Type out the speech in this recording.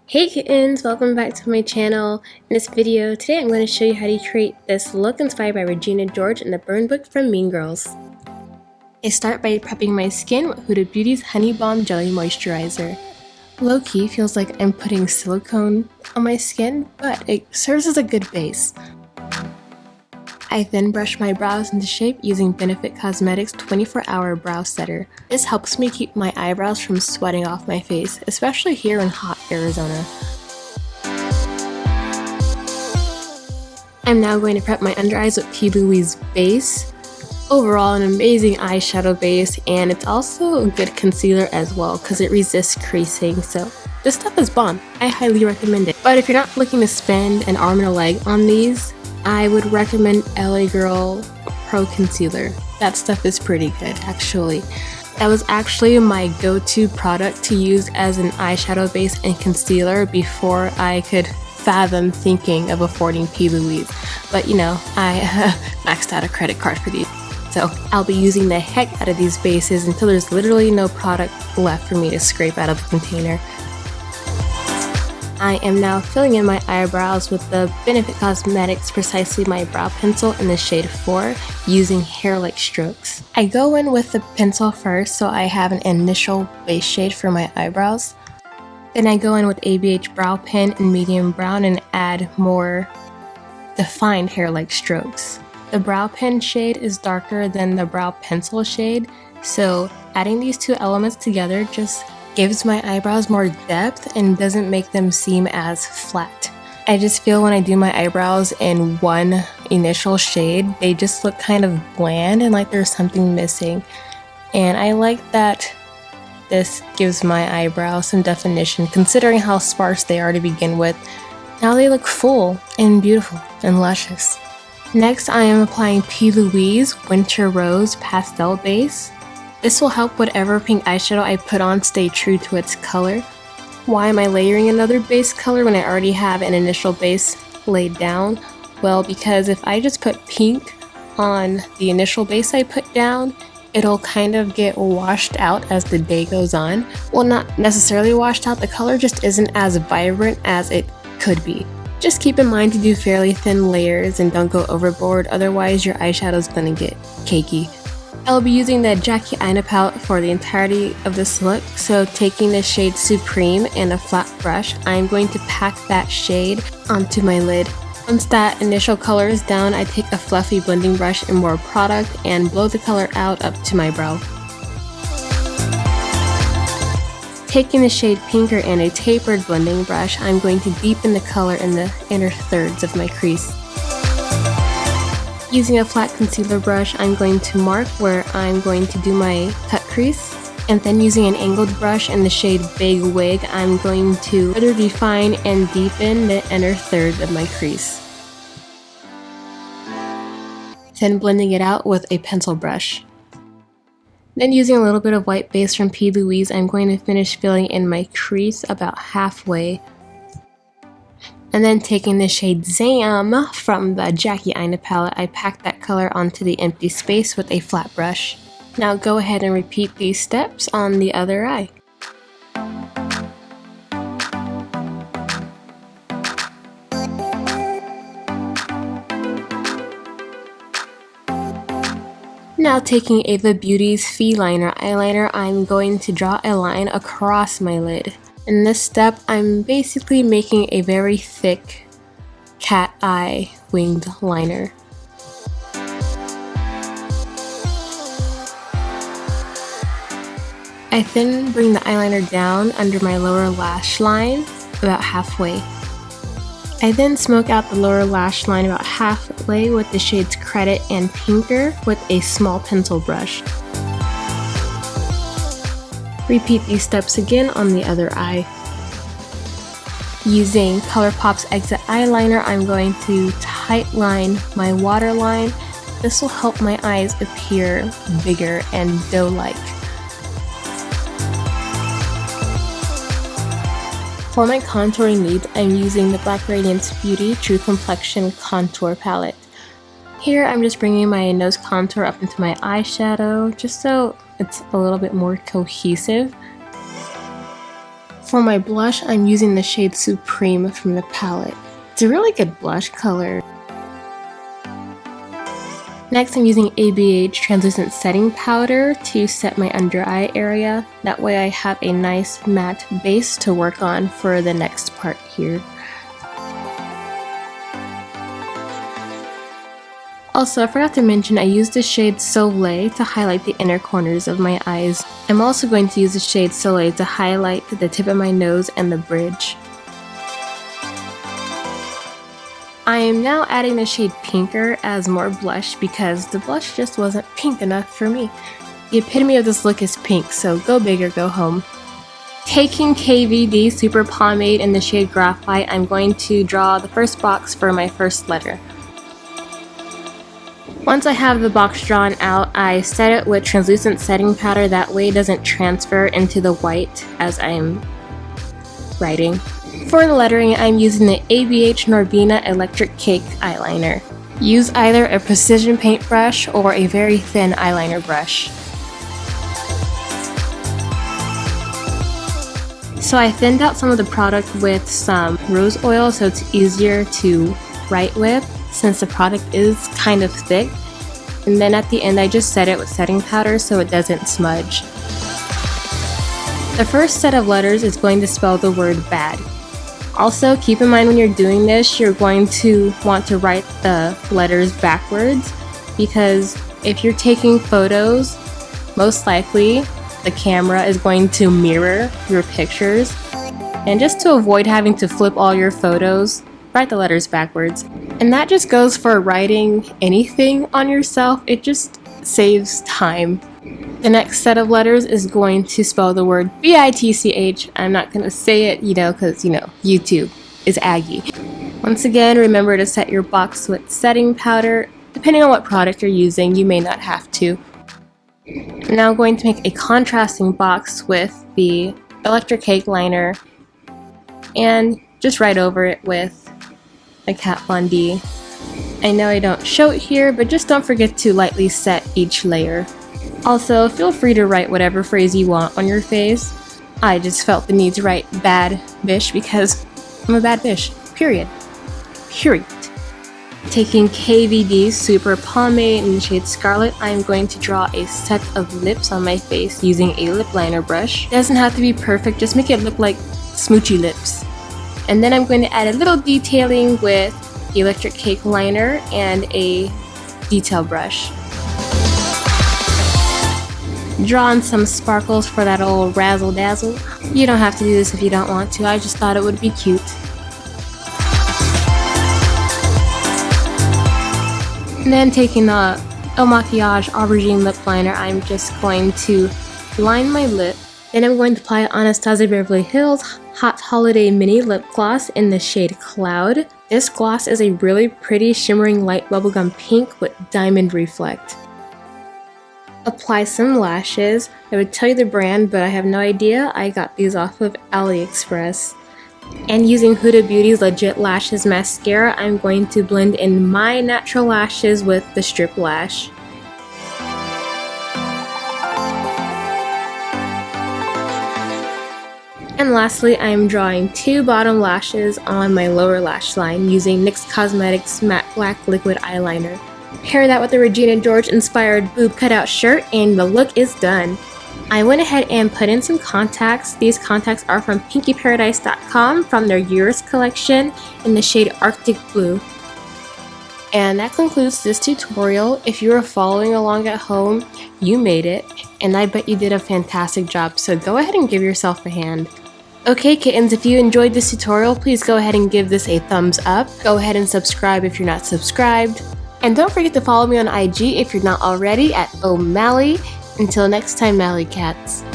Hey kittens, welcome back to my channel. In this video, today I'm going to show you how to create this look inspired by Regina George in the burn book from Mean Girls. I start by prepping my skin with Huda Beauty's Honey Bomb Jelly Moisturizer. Low-key feels like I'm putting silicone on my skin, but it serves as a good base. I then brush my brows into shape using Benefit Cosmetics 24-Hour Brow Setter. This helps me keep my eyebrows from sweating off my face, especially here in hot Arizona. I'm now going to prep my under eyes with P. Louise base. Overall, an amazing eyeshadow base, and it's also a good concealer as well because it resists creasing, so this stuff is bomb. I highly recommend it. But if you're not looking to spend an arm and a leg on these, I would recommend LA Girl Pro Concealer. That stuff is pretty good, actually. That was actually my go-to product to use as an eyeshadow base and concealer before I could fathom thinking of affording P. Louise. But you know, I maxed out a credit card for these. So I'll be using the heck out of these bases until there's literally no product left for me to scrape out of the container. I am now filling in my eyebrows with the Benefit Cosmetics Precisely My Brow Pencil in the shade 4 using hair-like strokes. I go in with the pencil first so I have an initial base shade for my eyebrows. Then I go in with ABH Brow Pen in medium brown and add more defined hair-like strokes. The brow pen shade is darker than the brow pencil shade, so adding these two elements together just gives my eyebrows more depth and doesn't make them seem as flat. I just feel when I do my eyebrows in one initial shade, they just look kind of bland and like there's something missing. And I like that this gives my eyebrows some definition considering how sparse they are to begin with. Now they look full and beautiful and luscious. Next, I am applying P. Louise Winter Rose Pastel Base. This will help whatever pink eyeshadow I put on stay true to its color. Why am I layering another base color when I already have an initial base laid down? Well, because if I just put pink on the initial base I put down, it'll kind of get washed out as the day goes on. Well, not necessarily washed out, the color just isn't as vibrant as it could be. Just keep in mind to do fairly thin layers and don't go overboard, otherwise your eyeshadow's gonna get cakey. I'll be using the Jackie Aina palette for the entirety of this look, so taking the shade Supreme and a flat brush, I'm going to pack that shade onto my lid. Once that initial color is down, I take a fluffy blending brush and more product and blow the color out up to my brow. Taking the shade Pinker and a tapered blending brush, I'm going to deepen the color in the inner thirds of my crease. Using a flat concealer brush, I'm going to mark where I'm going to do my cut crease. And then using an angled brush in the shade Big Wig, I'm going to further define and deepen the inner third of my crease. Then blending it out with a pencil brush. Then using a little bit of white base from P. Louise, I'm going to finish filling in my crease about halfway. And then taking the shade Zam from the Jackie Aina palette, I pack that color onto the empty space with a flat brush. Now go ahead and repeat these steps on the other eye. Now taking Ava Beauty's Feeliner eyeliner, I'm going to draw a line across my lid. In this step, I'm basically making a very thick cat eye winged liner. I then bring the eyeliner down under my lower lash line about halfway. I then smoke out the lower lash line about halfway with the shades Credit and Pinker with a small pencil brush. Repeat these steps again on the other eye. Using Colourpop's Exit Eyeliner, I'm going to tight line my waterline. This will help my eyes appear bigger and doe-like. For my contouring needs, I'm using the Black Radiance Beauty True Complexion Contour Palette. Here I'm just bringing my nose contour up into my eyeshadow just so it's a little bit more cohesive. For my blush, I'm using the shade Supreme from the palette. It's a really good blush color. Next, I'm using ABH translucent setting powder to set my under eye area. That way I have a nice matte base to work on for the next part here. Also, I forgot to mention I used the shade Soleil to highlight the inner corners of my eyes. I'm also going to use the shade Soleil to highlight the tip of my nose and the bridge. I am now adding the shade Pinker as more blush because the blush just wasn't pink enough for me. The epitome of this look is pink, so go big or go home. Taking KVD Super Pomade in the shade Graphite, I'm going to draw the first box for my first letter. Once I have the box drawn out, I set it with translucent setting powder, that way it doesn't transfer into the white as I'm writing. For the lettering, I'm using the ABH Norbina Electric Cake eyeliner. Use either a precision paintbrush or a very thin eyeliner brush. So I thinned out some of the product with some rose oil so it's easier to write with since the product is kind of thick. And then at the end I just set it with setting powder so it doesn't smudge. The first set of letters is going to spell the word bad. Also, keep in mind when you're doing this, you're going to want to write the letters backwards because if you're taking photos, most likely the camera is going to mirror your pictures. And just to avoid having to flip all your photos, write the letters backwards. And that just goes for writing anything on yourself. It just saves time. The next set of letters is going to spell the word BITCH. I'm not going to say it, because, YouTube is Aggie. Once again, remember to set your box with setting powder. Depending on what product you're using, you may not have to. I'm now going to make a contrasting box with the Electric Cake liner and just write over it with a Kat Von D. I know I don't show it here, but just don't forget to lightly set each layer. Also, feel free to write whatever phrase you want on your face. I just felt the need to write bad bish because I'm a bad bish. Period. Taking KVD Super Pomade in the shade Scarlet, I'm going to draw a set of lips on my face using a lip liner brush. It doesn't have to be perfect, just make it look like smoochy lips. And then I'm going to add a little detailing with the Electric Cake liner and a detail brush. Draw on some sparkles for that old razzle dazzle. You don't have to do this if you don't want to, I just thought it would be cute. And then taking the El Maquillage Aubergine lip liner, I'm just going to line my lip. Then I'm going to apply Anastasia Beverly Hills Hot Holiday Mini Lip Gloss in the shade Cloud. This gloss is a really pretty shimmering light bubblegum pink with diamond reflect. Apply some lashes. I would tell you the brand, but I have no idea. I got these off of AliExpress. And using Huda Beauty's Legit Lashes mascara, I'm going to blend in my natural lashes with the strip lash. And lastly, I'm drawing two bottom lashes on my lower lash line using NYX Cosmetics Matte Black Liquid Eyeliner. Pair that with the Regina George inspired boob cutout shirt and the look is done. I went ahead and put in some contacts. These contacts are from pinkyparadise.com from their Uris collection in the shade Arctic Blue. And that concludes this tutorial. If you are following along at home, you made it, and I bet you did a fantastic job, so go ahead and give yourself a hand. Okay kittens, if you enjoyed this tutorial, please go ahead and give this a thumbs up. Go ahead and subscribe if you're not subscribed. And don't forget to follow me on IG if you're not already at O'Malley. Until next time, Mally Cats.